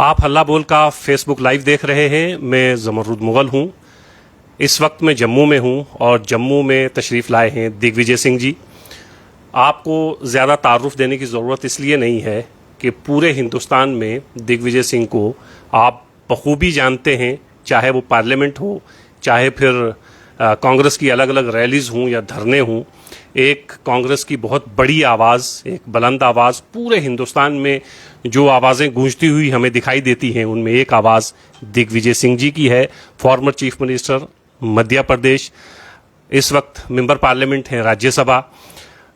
आप हल्ला बोल का फेसबुक लाइव देख रहे हैं। मैं ज़मरुद मुगल हूं। इस वक्त मैं जम्मू में हूं और जम्मू में तशरीफ़ लाए हैं दिग्विजय सिंह जी। आपको ज़्यादा तारुफ देने की ज़रूरत इसलिए नहीं है कि पूरे हिंदुस्तान में दिग्विजय सिंह को आप बखूबी जानते हैं, चाहे वो पार्लियामेंट हो, चाहे फिर कांग्रेस की अलग अलग रैलीज़ हों या धरने हों। एक कांग्रेस की बहुत बड़ी आवाज़, एक बुलंद आवाज़ पूरे हिंदुस्तान में जो आवाज़ें गूंजती हुई हमें दिखाई देती हैं, उनमें एक आवाज़ दिग्विजय सिंह जी की है। Former chief minister Madhya Pradesh, इस वक्त मेंबर पार्लियामेंट हैं राज्यसभा,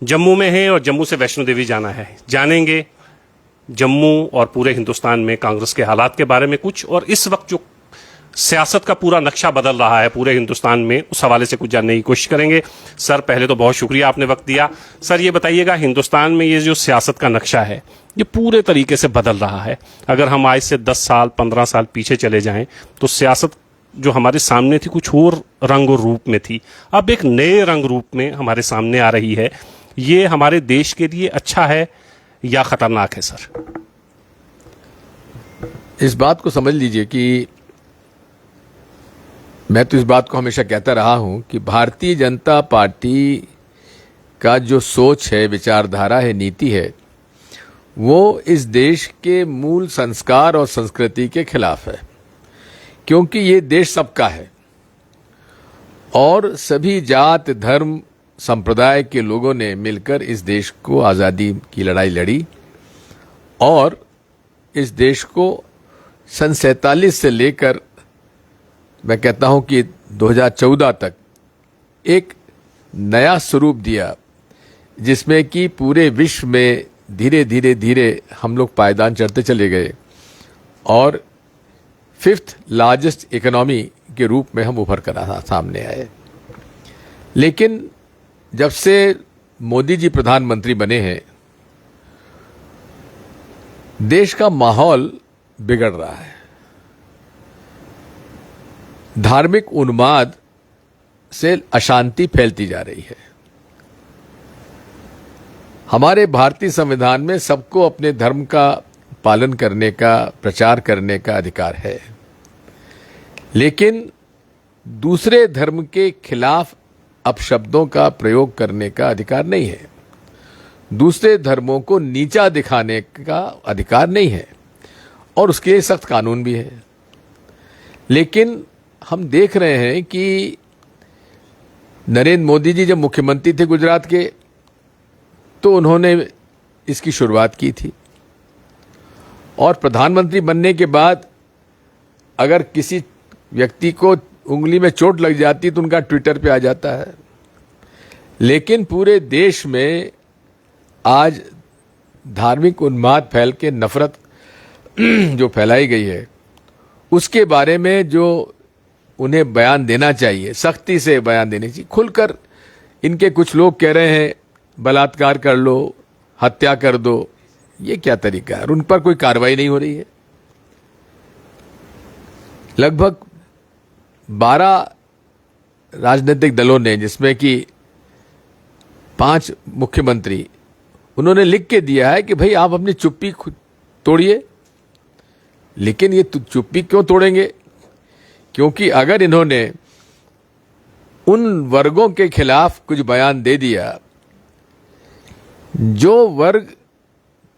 जम्मू में हैं और जम्मू से वैष्णो देवी जाना है। जानेंगे जम्मू और पूरे हिंदुस्तान में कांग्रेस के हालात के बारे में कुछ, और इस वक्त जो सियासत का पूरा नक्शा बदल रहा है पूरे हिंदुस्तान में, उस हवाले से कुछ जानने की कोशिश करेंगे। सर, पहले तो बहुत शुक्रिया आपने वक्त दिया। सर, ये बताइएगा, हिंदुस्तान में ये जो सियासत का नक्शा है ये पूरे तरीके से बदल रहा है। अगर हम आज से 10 साल 15 साल पीछे चले जाएं तो सियासत जो हमारे सामने थी कुछ और रंग और रूप में थी, अब एक नए रंग रूप में हमारे सामने आ रही है। ये हमारे देश के लिए अच्छा है या खतरनाक है? सर, इस बात को समझ लीजिए कि मैं तो इस बात को हमेशा कहता रहा हूं कि भारतीय जनता पार्टी का जो सोच है, विचारधारा है, नीति है, वो इस देश के मूल संस्कार और संस्कृति के खिलाफ है। क्योंकि ये देश सबका है और सभी जात, धर्म, संप्रदाय के लोगों ने मिलकर इस देश को आज़ादी की लड़ाई लड़ी और इस देश को सन 47 से लेकर मैं कहता हूं कि 2014 तक एक नया स्वरूप दिया, जिसमें कि पूरे विश्व में धीरे धीरे धीरे हम लोग पायदान चढ़ते चले गए और 5th लार्जेस्ट इकोनॉमी के रूप में हम उभर कर सामने आए। लेकिन जब से मोदी जी प्रधानमंत्री बने हैं, देश का माहौल बिगड़ रहा है। धार्मिक उन्माद से अशांति फैलती जा रही है। हमारे भारतीय संविधान में सबको अपने धर्म का पालन करने का, प्रचार करने का अधिकार है, लेकिन दूसरे धर्म के खिलाफ अपशब्दों का प्रयोग करने का अधिकार नहीं है। दूसरे धर्मों को नीचा दिखाने का अधिकार नहीं है और उसके लिए सख्त कानून भी है। लेकिन हम देख रहे हैं कि नरेंद्र मोदी जी जब मुख्यमंत्री थे गुजरात के, तो उन्होंने इसकी शुरुआत की थी और प्रधानमंत्री बनने के बाद अगर किसी व्यक्ति को उंगली में चोट लग जाती तो उनका ट्विटर पे आ जाता है। लेकिन पूरे देश में आज धार्मिक उन्माद फैल के नफरत जो फैलाई गई है, उसके बारे में जो उन्हें बयान देना चाहिए, सख्ती से बयान देनी चाहिए। खुलकर इनके कुछ लोग कह रहे हैं बलात्कार कर लो, हत्या कर दो, ये क्या तरीका है? और उन पर कोई कार्रवाई नहीं हो रही है। लगभग 12 राजनीतिक दलों ने, जिसमें कि 5 मुख्यमंत्री, उन्होंने लिख के दिया है कि भाई आप अपनी चुप्पी तोड़िए। लेकिन ये चुप्पी क्यों तोड़ेंगे? क्योंकि अगर इन्होंने उन वर्गों के खिलाफ कुछ बयान दे दिया जो वर्ग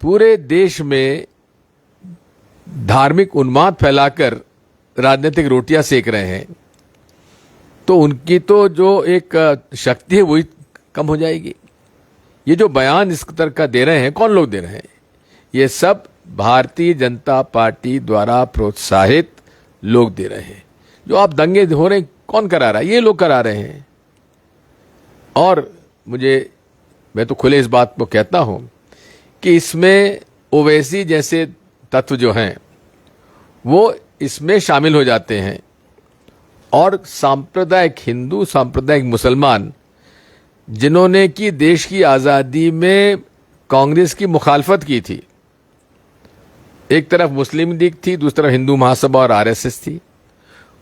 पूरे देश में धार्मिक उन्माद फैलाकर राजनीतिक रोटियां सेक रहे हैं, तो उनकी तो जो एक शक्ति है वही कम हो जाएगी। ये जो बयान इस तरह का दे रहे हैं, कौन लोग दे रहे हैं? ये सब भारतीय जनता पार्टी द्वारा प्रोत्साहित लोग दे रहे हैं। जो आप दंगे हो रहे हैं, कौन करा रहा है? ये लोग करा रहे हैं। और मैं तो खुले इस बात को कहता हूं कि इसमें ओवैसी जैसे तत्व जो हैं वो इसमें शामिल हो जाते हैं और सांप्रदायिक हिंदू, सांप्रदायिक मुसलमान, जिन्होंने कि देश की आज़ादी में कांग्रेस की मुखालफत की थी, एक तरफ मुस्लिम लीग थी, दूसरी तरफ हिंदू महासभा और आरएसएस थी,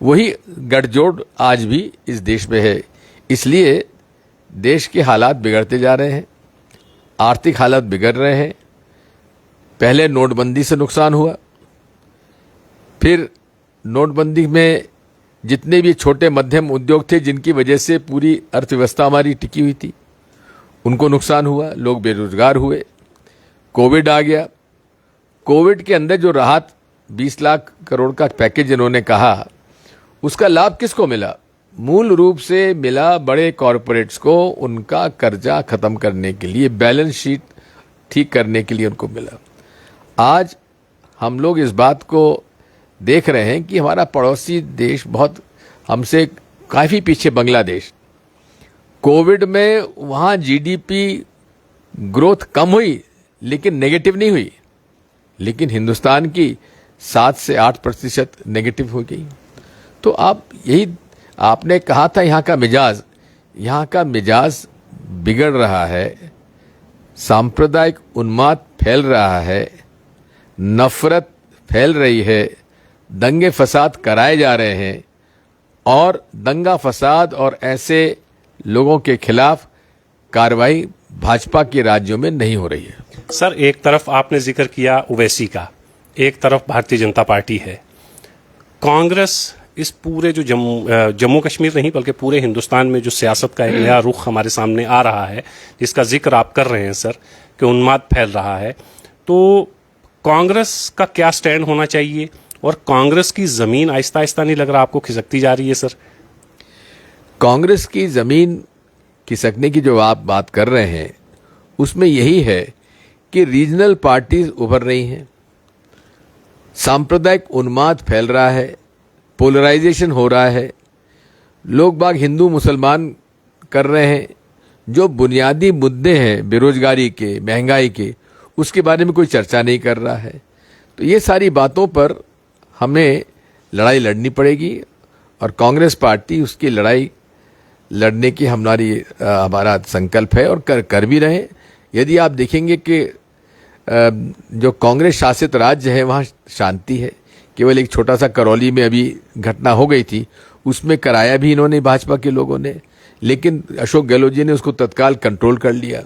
वही गठजोड़ आज भी इस देश में है। इसलिए देश के हालात बिगड़ते जा रहे हैं, आर्थिक हालात बिगड़ रहे हैं। पहले नोटबंदी से नुकसान हुआ, फिर नोटबंदी में जितने भी छोटे मध्यम उद्योग थे जिनकी वजह से पूरी अर्थव्यवस्था हमारी टिकी हुई थी, उनको नुकसान हुआ, लोग बेरोजगार हुए। कोविड आ गया। कोविड के अंदर जो राहत 20 लाख करोड़ का पैकेज इन्होंने कहा, उसका लाभ किसको मिला? मूल रूप से मिला बड़े कॉरपोरेट्स को, उनका कर्जा खत्म करने के लिए, बैलेंस शीट ठीक करने के लिए उनको मिला। आज हम लोग इस बात को देख रहे हैं कि हमारा पड़ोसी देश बहुत हमसे काफी पीछे, बांग्लादेश, कोविड में वहां जीडीपी ग्रोथ कम हुई लेकिन नेगेटिव नहीं हुई, लेकिन हिंदुस्तान की 7 से 8% नेगेटिव हो गई। तो आप यही आपने कहा था, यहाँ का मिजाज बिगड़ रहा है, सांप्रदायिक उन्माद फैल रहा है, नफरत फैल रही है, दंगे फसाद कराए जा रहे हैं, और दंगा फसाद और ऐसे लोगों के खिलाफ कार्रवाई भाजपा के राज्यों में नहीं हो रही है। सर, एक तरफ आपने जिक्र किया ओवैसी का, एक तरफ भारतीय जनता पार्टी है। कांग्रेस इस पूरे जो जम्मू कश्मीर नहीं बल्कि पूरे हिंदुस्तान में जो सियासत का एक नया रुख हमारे सामने आ रहा है, जिसका जिक्र आप कर रहे हैं सर, कि उन्माद फैल रहा है, तो कांग्रेस का क्या स्टैंड होना चाहिए? और कांग्रेस की जमीन आहिस्ता आहिस्ता नहीं लग रहा आपको खिसकती जा रही है सर? कांग्रेस की जमीन खिसकने की जो आप बात कर रहे हैं, उसमें यही है कि रीजनल पार्टीज उभर रही हैं, सांप्रदायिक उन्माद फैल रहा है, पोलराइजेशन हो रहा है, लोग बाग हिंदू मुसलमान कर रहे हैं, जो बुनियादी मुद्दे हैं बेरोजगारी के, महंगाई के, उसके बारे में कोई चर्चा नहीं कर रहा है। तो ये सारी बातों पर हमें लड़ाई लड़नी पड़ेगी, और कांग्रेस पार्टी उसकी लड़ाई लड़ने की हमारा संकल्प है, और कर भी रहे। यदि आप देखेंगे कि जो कांग्रेस शासित राज्य है वहाँ शांति है, केवल एक छोटा सा करौली में अभी घटना हो गई थी, उसमें कराया भी इन्होंने भाजपा के लोगों ने, लेकिन अशोक गहलोत जी ने उसको तत्काल कंट्रोल कर लिया।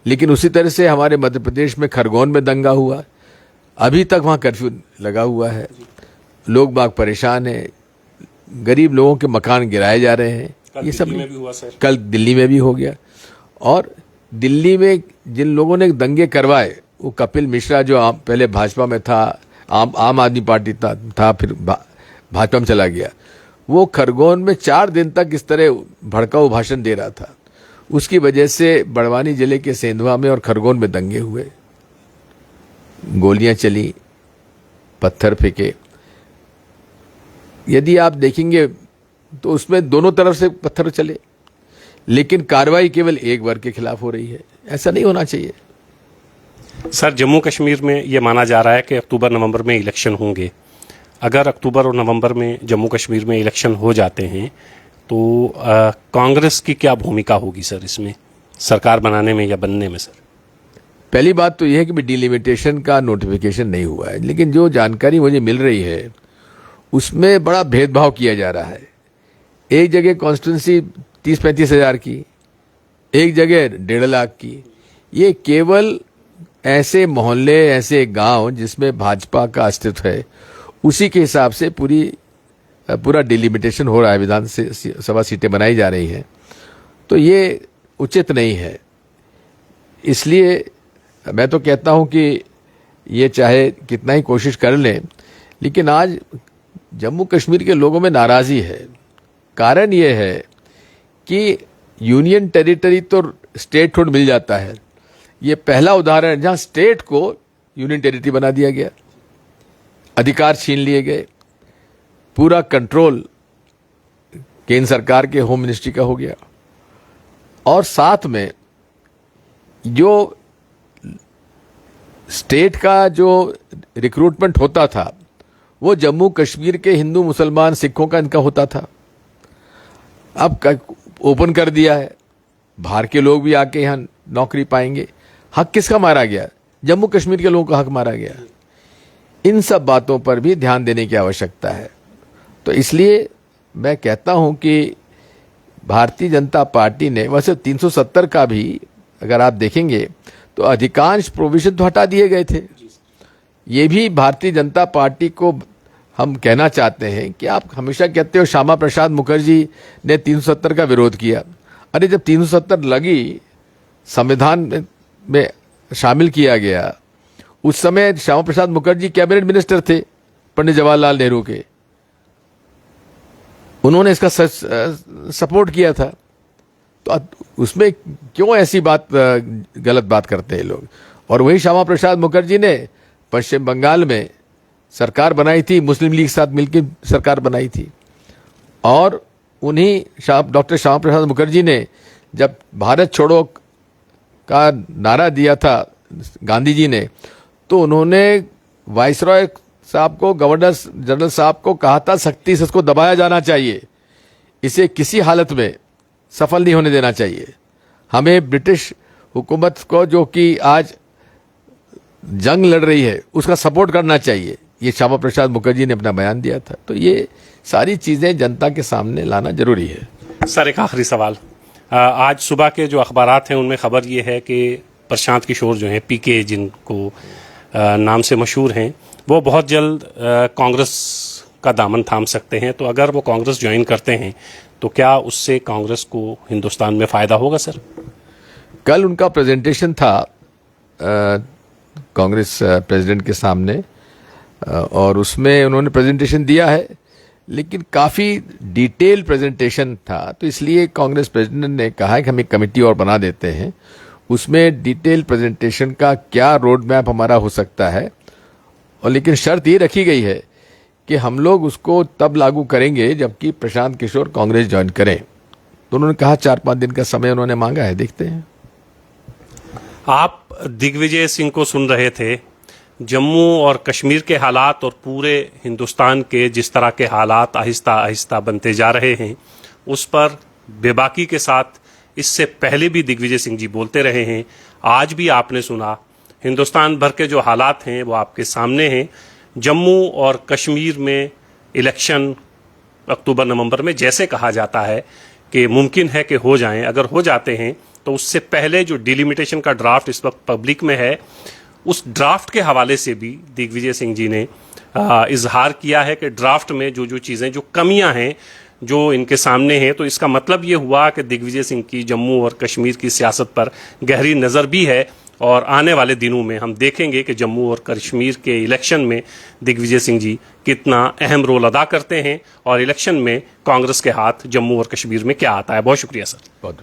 लेकिन उसी तरह से हमारे मध्य प्रदेश में खरगोन में दंगा हुआ, अभी तक वहाँ कर्फ्यू लगा हुआ है, लोग बाग परेशान हैं, गरीब लोगों के मकान गिराए जा रहे हैं। ये सब में भी हुआ सर, कल दिल्ली में भी हो गया। और दिल्ली में जिन लोगों ने दंगे करवाए, वो कपिल मिश्रा जो पहले भाजपा में था, आम आदमी पार्टी था, फिर भाजपा में चला गया, वो खरगोन में 4 दिन तक इस तरह भड़काऊ भाषण दे रहा था। उसकी वजह से बड़वानी जिले के सेंधवा में और खरगोन में दंगे हुए, गोलियां चली, पत्थर फेंके। यदि आप देखेंगे तो उसमें दोनों तरफ से पत्थर चले, लेकिन कार्रवाई केवल एक वर्ग के खिलाफ हो रही है। ऐसा नहीं होना चाहिए। सर, जम्मू कश्मीर में ये माना जा रहा है कि अक्टूबर नवंबर में इलेक्शन होंगे। अगर अक्टूबर और नवंबर में जम्मू कश्मीर में इलेक्शन हो जाते हैं तो कांग्रेस की क्या भूमिका होगी सर इसमें, सरकार बनाने में या बनने में? सर, पहली बात तो यह है कि डिलिमिटेशन का नोटिफिकेशन नहीं हुआ है, लेकिन जो जानकारी मुझे मिल रही है उसमें बड़ा भेदभाव किया जा रहा है। एक जगह कॉन्स्टिट्यूंसी 30-35 हज़ार की, एक जगह 1.5 लाख की। ये केवल ऐसे मोहल्ले, ऐसे गांव जिसमें भाजपा का अस्तित्व है, उसी के हिसाब से पूरा डिलिमिटेशन हो रहा है, विधानसभा सीटें बनाई जा रही हैं। तो ये उचित नहीं है। इसलिए मैं तो कहता हूं कि ये चाहे कितना ही कोशिश कर लें, लेकिन आज जम्मू कश्मीर के लोगों में नाराजगी है। कारण ये है कि यूनियन टेरिटरी तो स्टेटहुड मिल जाता है। ये पहला उदाहरण है जहां स्टेट को यूनियन टेरिटरी बना दिया गया, अधिकार छीन लिए गए, पूरा कंट्रोल केंद्र सरकार के होम मिनिस्ट्री का हो गया, और साथ में जो स्टेट का जो रिक्रूटमेंट होता था वो जम्मू कश्मीर के हिंदू मुसलमान सिखों का इनका होता था। अब ओपन कर दिया है, बाहर के लोग भी आके यहाँ नौकरी पाएंगे। हक किसका मारा गया? जम्मू कश्मीर के लोगों का हक मारा गया। इन सब बातों पर भी ध्यान देने की आवश्यकता है। तो इसलिए मैं कहता हूं कि भारतीय जनता पार्टी ने, वैसे 370 का भी अगर आप देखेंगे तो अधिकांश प्रोविजन तो हटा दिए गए थे। ये भी भारतीय जनता पार्टी को हम कहना चाहते हैं कि आप हमेशा कहते हो श्यामा प्रसाद मुखर्जी ने 370 का विरोध किया। अरे जब 370 लगी, संविधान में शामिल किया गया, उस समय श्यामा प्रसाद मुखर्जी कैबिनेट मिनिस्टर थे पंडित जवाहरलाल नेहरू के, उन्होंने इसका सपोर्ट किया था। तो उसमें क्यों ऐसी बात, गलत बात करते हैं लोग। और वही श्यामा प्रसाद मुखर्जी ने पश्चिम बंगाल में सरकार बनाई थी, मुस्लिम लीग के साथ मिलकर सरकार बनाई थी। और उन्हीं डॉक्टर श्यामा प्रसाद मुखर्जी ने जब भारत छोड़ो का नारा दिया था गांधी जी ने, तो उन्होंने वाइसरॉय साहब को, गवर्नर जनरल साहब को कहा था सख्ती से इसको दबाया जाना चाहिए, इसे किसी हालत में सफल नहीं होने देना चाहिए। हमें ब्रिटिश हुकूमत को, जो कि आज जंग लड़ रही है, उसका सपोर्ट करना चाहिए। ये श्यामा प्रसाद मुखर्जी ने अपना बयान दिया था। तो ये सारी चीजें जनता के सामने लाना जरूरी है। सर, एक आखिरी सवाल। आज सुबह के जो अखबारात हैं उनमें खबर ये है कि प्रशांत किशोर जो हैं, पीके जिनको नाम से मशहूर हैं, वो बहुत जल्द कांग्रेस का दामन थाम सकते हैं। तो अगर वो कांग्रेस ज्वाइन करते हैं तो क्या उससे कांग्रेस को हिंदुस्तान में फायदा होगा सर? कल उनका प्रेजेंटेशन था कांग्रेस प्रेसिडेंट के सामने, और उसमें उन्होंने प्रेजेंटेशन दिया है, लेकिन काफ़ी डिटेल प्रेजेंटेशन था। तो इसलिए कांग्रेस प्रेसिडेंट ने कहा है कि हम एक कमेटी और बना देते हैं, उसमें डिटेल प्रेजेंटेशन का क्या रोड मैप हमारा हो सकता है। और लेकिन शर्त ये रखी गई है कि हम लोग उसको तब लागू करेंगे जबकि प्रशांत किशोर कांग्रेस ज्वाइन करें। तो उन्होंने कहा 4-5 दिन का समय उन्होंने मांगा है, देखते हैं। आप दिग्विजय सिंह को सुन रहे थे। जम्मू और कश्मीर के हालात और पूरे हिंदुस्तान के जिस तरह के हालात आहिस्ता आहिस्ता बनते जा रहे हैं, उस पर बेबाकी के साथ इससे पहले भी दिग्विजय सिंह जी बोलते रहे हैं। आज भी आपने सुना। हिंदुस्तान भर के जो हालात हैं वो आपके सामने हैं। जम्मू और कश्मीर में इलेक्शन अक्टूबर-नवंबर में जैसे कहा जाता है कि मुमकिन है कि हो जाएं, अगर हो जाते हैं तो उससे पहले जो डिलिमिटेशन का ड्राफ्ट इस वक्त पब्लिक में है, उस ड्राफ्ट के हवाले से भी दिग्विजय सिंह जी ने इजहार किया है कि ड्राफ्ट में जो जो चीज़ें, जो कमियां हैं जो इनके सामने हैं, तो इसका मतलब ये हुआ कि दिग्विजय सिंह की जम्मू और कश्मीर की सियासत पर गहरी नज़र भी है। और आने वाले दिनों में हम देखेंगे कि जम्मू और कश्मीर के इलेक्शन में दिग्विजय सिंह जी कितना अहम रोल अदा करते हैं और इलेक्शन में कांग्रेस के हाथ जम्मू और कश्मीर में क्या आता है। बहुत शुक्रिया सर। बहुत